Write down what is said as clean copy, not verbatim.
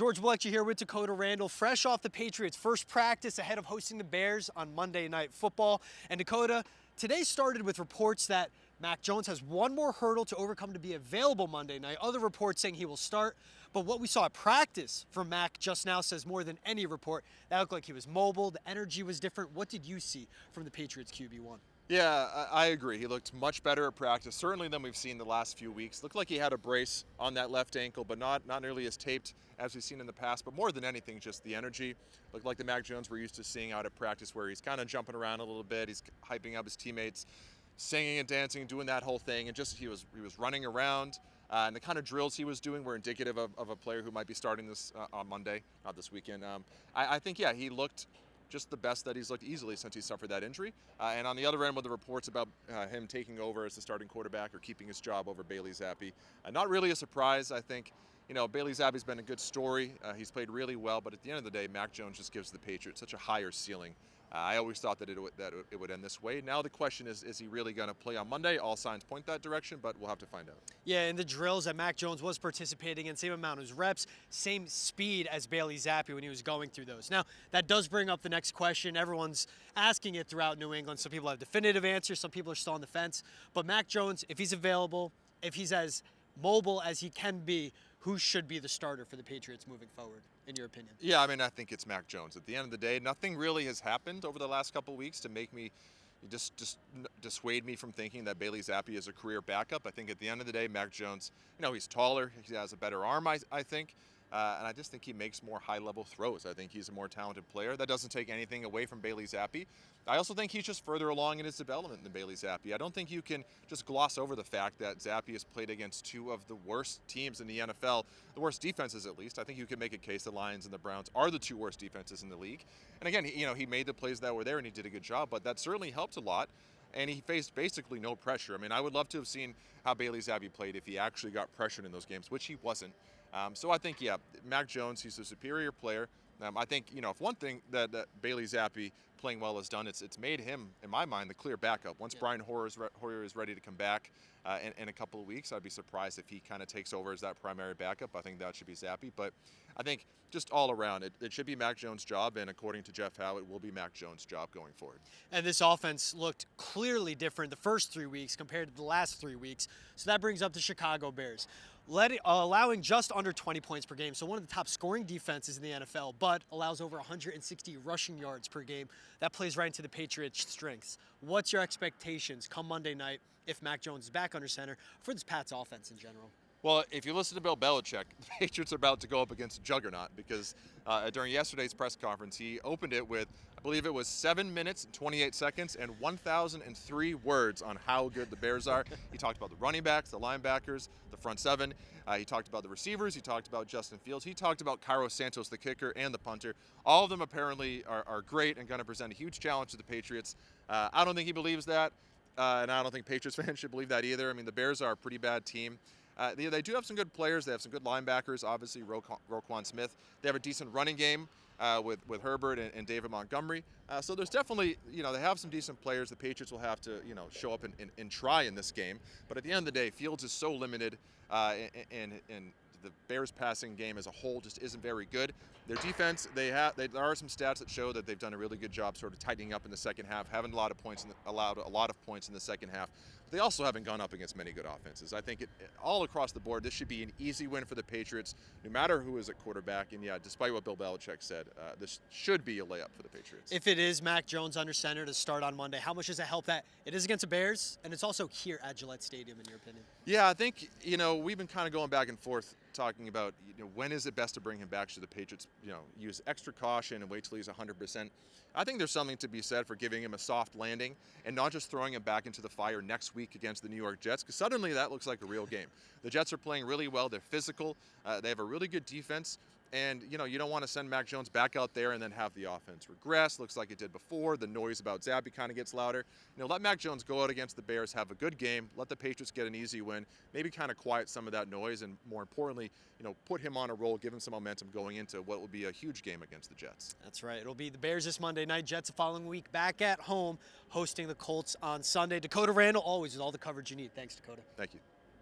George Belichick here with Dakota Randall, fresh off the Patriots' first practice ahead of hosting the Bears on Monday Night Football. And Dakota, today started with reports that Mac Jones has one more hurdle to overcome to be available Monday night. Other reports saying he will start. But what we saw at practice from Mac just now says more than any report. That looked like he was mobile. The energy was different. What did you see from the Patriots QB1? Yeah, I agree. He looked much better at practice, certainly than we've seen the last few weeks. Looked like he had a brace on that left ankle, but not nearly as taped as we've seen in the past. But more than anything, just the energy. Looked like the Mac Jones we're used to seeing out at practice, where he's kind of jumping around a little bit. He's hyping up his teammates, singing and dancing, doing that whole thing. And just he was running around. And the kind of drills he was doing were indicative of a player who might be starting this on Monday, not this weekend. I think, yeah, he looked just the best that he's looked easily since he suffered that injury. And on the other end, with the reports about him taking over as the starting quarterback or keeping his job over Bailey Zappi, not really a surprise. I think, Bailey Zappi's been a good story. He's played really well, but at the end of the day, Mac Jones just gives the Patriots such a higher ceiling. I always thought that it would end this way. Now the question is he really going to play on Monday? All signs point that direction, but we'll have to find out. Yeah, and the drills that Mac Jones was participating in, same amount of reps, same speed as Bailey Zappi when he was going through those. Now, that does bring up the next question. Everyone's asking it throughout New England. Some people have definitive answers. Some people are still on the fence. But Mac Jones, if he's available, if he's as mobile as he can be, who should be the starter for the Patriots moving forward, in your opinion? Yeah, I think it's Mac Jones. At the end of the day, nothing really has happened over the last couple of weeks to make me just dissuade me from thinking that Bailey Zappi is a career backup. I think at the end of the day, Mac Jones, he's taller, he has a better arm, I think. And I just think he makes more high-level throws. I think he's a more talented player. That doesn't take anything away from Bailey Zappi. I also think he's just further along in his development than Bailey Zappi. I don't think you can just gloss over the fact that Zappi has played against two of the worst teams in the NFL, the worst defenses at least. I think you can make a case the Lions and the Browns are the two worst defenses in the league. And again, he made the plays that were there and he did a good job, but that certainly helped a lot. And he faced basically no pressure. I would love to have seen how Bailey Zappi played if he actually got pressured in those games, which he wasn't. So I think, yeah, Mac Jones, he's a superior player. I think, if one thing that Bailey Zappi playing well has done, it's made him, in my mind, the clear backup. Once Brian Hoyer is ready to come back in a couple of weeks, I'd be surprised if he kind of takes over as that primary backup. I think that should be Zappi. But I think just all around, it should be Mac Jones' job, and according to Jeff Howe, it will be Mac Jones' job going forward. And this offense looked clearly different the first 3 weeks compared to the last 3 weeks. So that brings up the Chicago Bears. Allowing just under 20 points per game, so one of the top scoring defenses in the NFL, but allows over 160 rushing yards per game. That plays right into the Patriots' strengths. What's your expectations come Monday night if Mac Jones is back under center for this Pats offense in general? Well, if you listen to Bill Belichick, the Patriots are about to go up against a juggernaut because during yesterday's press conference, he opened it with, I believe it was 7 minutes and 28 seconds and 1,003 words on how good the Bears are. He talked about the running backs, the linebackers, the front seven. He talked about the receivers. He talked about Justin Fields. He talked about Cairo Santos, the kicker, and the punter. All of them apparently are great and going to present a huge challenge to the Patriots. I don't think he believes that, and I don't think Patriots fans should believe that either. The Bears are a pretty bad team. They do have some good players. They have some good linebackers, obviously Roquan Smith. They have a decent running game with Herbert and David Montgomery. So there's definitely, they have some decent players. The Patriots will have to, show up and try in this game. But at the end of the day, Fields is so limited, and the Bears passing game as a whole just isn't very good. Their defense, there are some stats that show that they've done a really good job sort of tightening up in the second half, having allowed a lot of points in the second half. But they also haven't gone up against many good offenses. I think all across the board, this should be an easy win for the Patriots, no matter who is at quarterback. And yeah, despite what Bill Belichick said, this should be a layup for the Patriots. If it is Mac Jones under center to start on Monday, how much does it help that it is against the Bears and it's also here at Gillette Stadium, in your opinion? Yeah, I think, we've been kind of going back and forth talking about, when is it best to bring him back? Should the Patriots, use extra caution and wait till he's 100%? I think there's something to be said for giving him a soft landing and not just throwing him back into the fire next week against the New York Jets, because suddenly that looks like a real game. The Jets are playing really well. They're physical. They have a really good defense. And, you don't want to send Mac Jones back out there and then have the offense regress. Looks like it did before. The noise about Zappi kind of gets louder. Let Mac Jones go out against the Bears, have a good game, let the Patriots get an easy win, maybe kind of quiet some of that noise, and more importantly, put him on a roll, give him some momentum going into what will be a huge game against the Jets. That's right. It'll be the Bears this Monday night, Jets the following week, back at home, hosting the Colts on Sunday. Dakota Randall, always with all the coverage you need. Thanks, Dakota. Thank you.